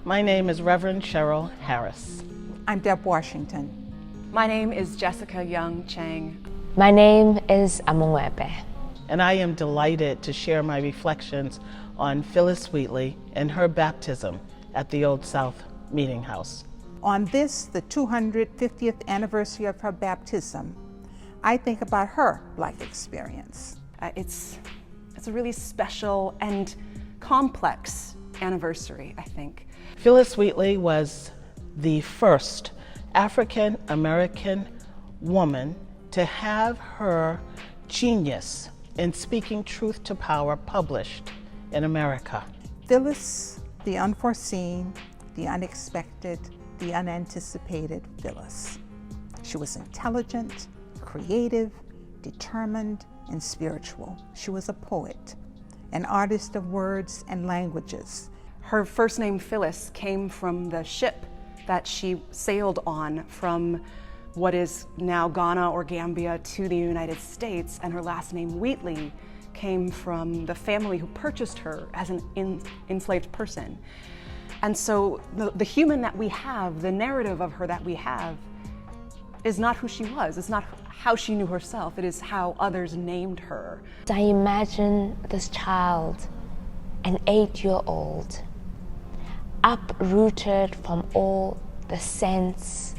My name is Reverend Cheryl Harris. I'm Deb Washington. My name is Jessica Young Chang. My name is Amungwebe. And I am delighted to share my reflections on Phillis Wheatley and her baptism at the Old South Meeting House. On this, the 250th anniversary of her baptism, I think about her Black experience. It's a really special and complex anniversary, I think. Phillis Wheatley was the first African American woman to have her genius in speaking truth to power published in America. Phyllis, the unforeseen, the unexpected, the unanticipated Phyllis. She was intelligent, creative, determined, and spiritual. She was a poet, an artist of words and languages. Her first name, Phyllis, came from the ship that she sailed on from what is now Ghana or Gambia to the United States, and her last name, Wheatley, came from the family who purchased her as an enslaved person. And so the human that we have, the narrative of her that we have, is not who she was. It's not how she knew herself. It is how others named her. I imagine this child, an 8-year-old, uprooted from all the scents,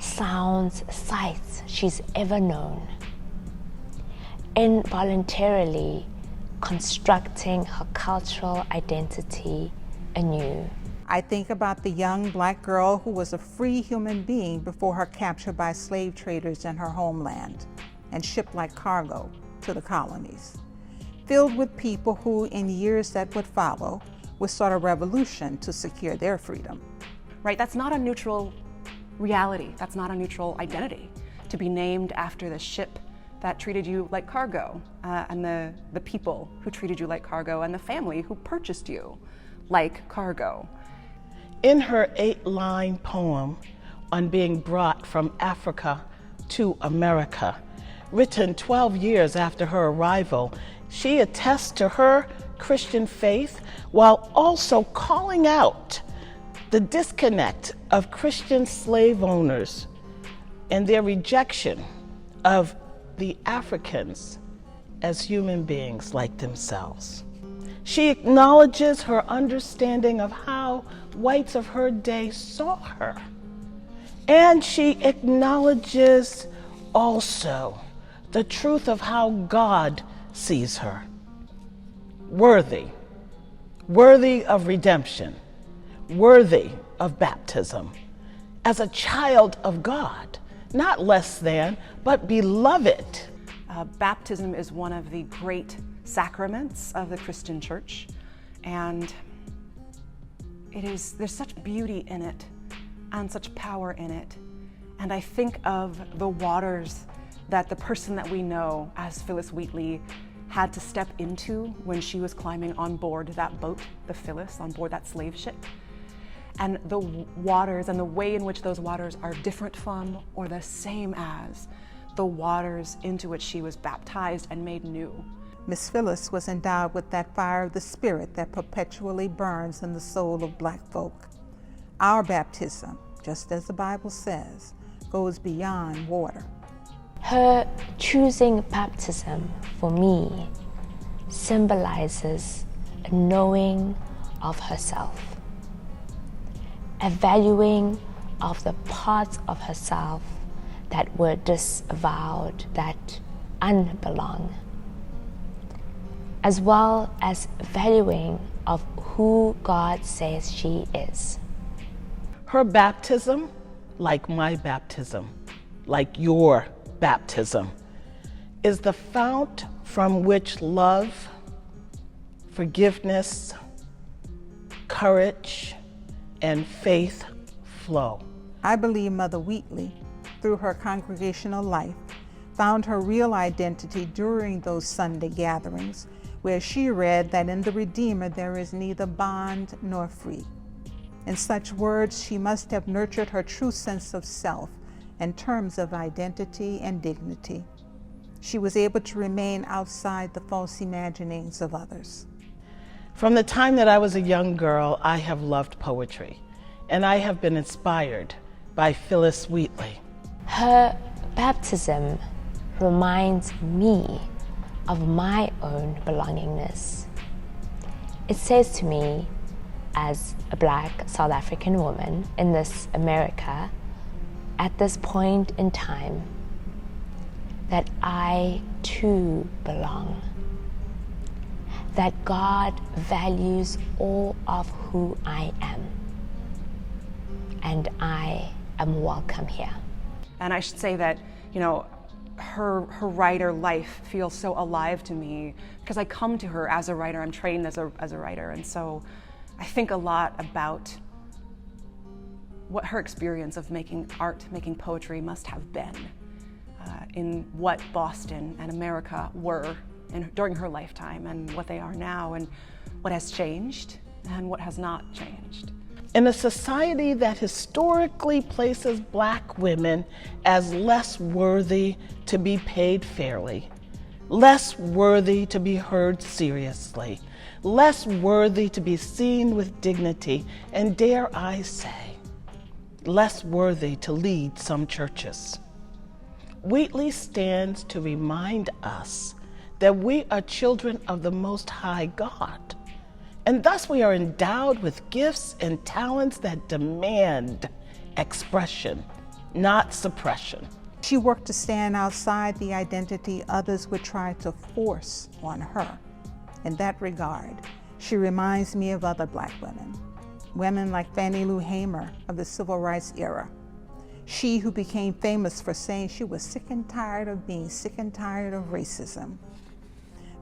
sounds, sights she's ever known, involuntarily constructing her cultural identity anew. I think about the young Black girl who was a free human being before her capture by slave traders in her homeland and shipped like cargo to the colonies, filled with people who, in years that would follow, would start a revolution to secure their freedom. Right? That's not a neutral reality. That's not a neutral identity. To be named after the ship that treated you like cargo, and the people who treated you like cargo, and the family who purchased you like cargo. In her 8-line poem on being brought from Africa to America, written 12 years after her arrival, she attests to her Christian faith while also calling out the disconnect of Christian slave owners and their rejection of the Africans as human beings like themselves. She acknowledges her understanding of how whites of her day saw her. And she acknowledges also the truth of how God sees her. Worthy of redemption, worthy of baptism, as a child of God, not less than, but beloved. Baptism is one of the great sacraments of the Christian church, and there's such beauty in it and such power in it. And I think of the waters that the person that we know as Phillis Wheatley had to step into when she was climbing on board that boat, the Phyllis, on board that slave ship. And the waters and the way in which those waters are different from or the same as the waters into which she was baptized and made new. Miss Phyllis was endowed with that fire of the Spirit that perpetually burns in the soul of Black folk. Our baptism, just as the Bible says, goes beyond water. Her choosing baptism for me symbolizes a knowing of herself, a valuing of the parts of herself that were disavowed, that unbelong, as well as valuing of who God says she is. Her baptism, like my baptism, like your baptism, is the fount from which love, forgiveness, courage, and faith flow. I believe Mother Wheatley, through her congregational life, found her real identity during those Sunday gatherings where she read that in the Redeemer there is neither bond nor free. In such words, she must have nurtured her true sense of self in terms of identity and dignity. She was able to remain outside the false imaginings of others. From the time that I was a young girl, I have loved poetry, and I have been inspired by Phillis Wheatley. Her baptism reminds me of my own belongingness. It says to me, as a Black South African woman in this America, at this point in time, that I too belong. That God values all of who I am, and I am welcome here. And I should say that, you know, her writer life feels so alive to me because I come to her as a writer. I'm trained as a writer, and so I think a lot about what her experience of making art, making poetry must have been in what Boston and America were during her lifetime, and what they are now, and what has changed and what has not changed. In a society that historically places Black women as less worthy to be paid fairly, less worthy to be heard seriously, less worthy to be seen with dignity, and dare I say, less worthy to lead some churches. Wheatley stands to remind us that we are children of the Most High God, and thus we are endowed with gifts and talents that demand expression, not suppression. She worked to stand outside the identity others would try to force on her. In that regard, she reminds me of other Black women. Women like Fannie Lou Hamer of the Civil Rights era. She who became famous for saying she was sick and tired of being sick and tired of racism.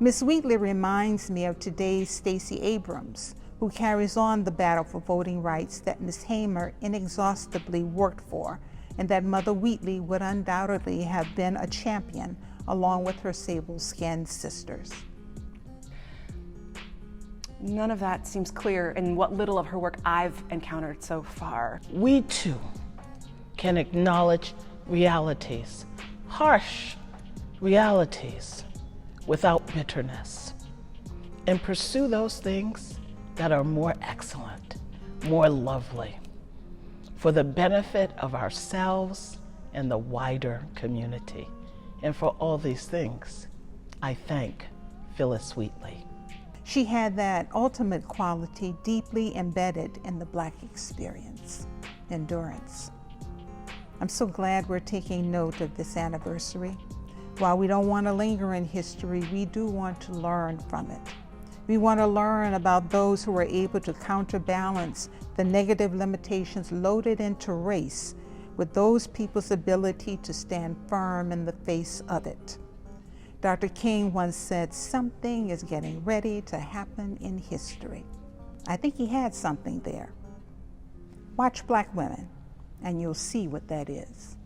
Miss Wheatley reminds me of today's Stacey Abrams, who carries on the battle for voting rights that Miss Hamer inexhaustibly worked for, and that Mother Wheatley would undoubtedly have been a champion along with her sable-skinned sisters. None of that seems clear in what little of her work I've encountered so far. We too can acknowledge realities, harsh realities, without bitterness, and pursue those things that are more excellent, more lovely, for the benefit of ourselves and the wider community. And for all these things, I thank Phillis Wheatley. She had that ultimate quality deeply embedded in the Black experience, endurance. I'm so glad we're taking note of this anniversary. While we don't want to linger in history, we do want to learn from it. We want to learn about those who were able to counterbalance the negative limitations loaded into race with those people's ability to stand firm in the face of it. Dr. King once said, something is getting ready to happen in history. I think he had something there. Watch Black women, and you'll see what that is.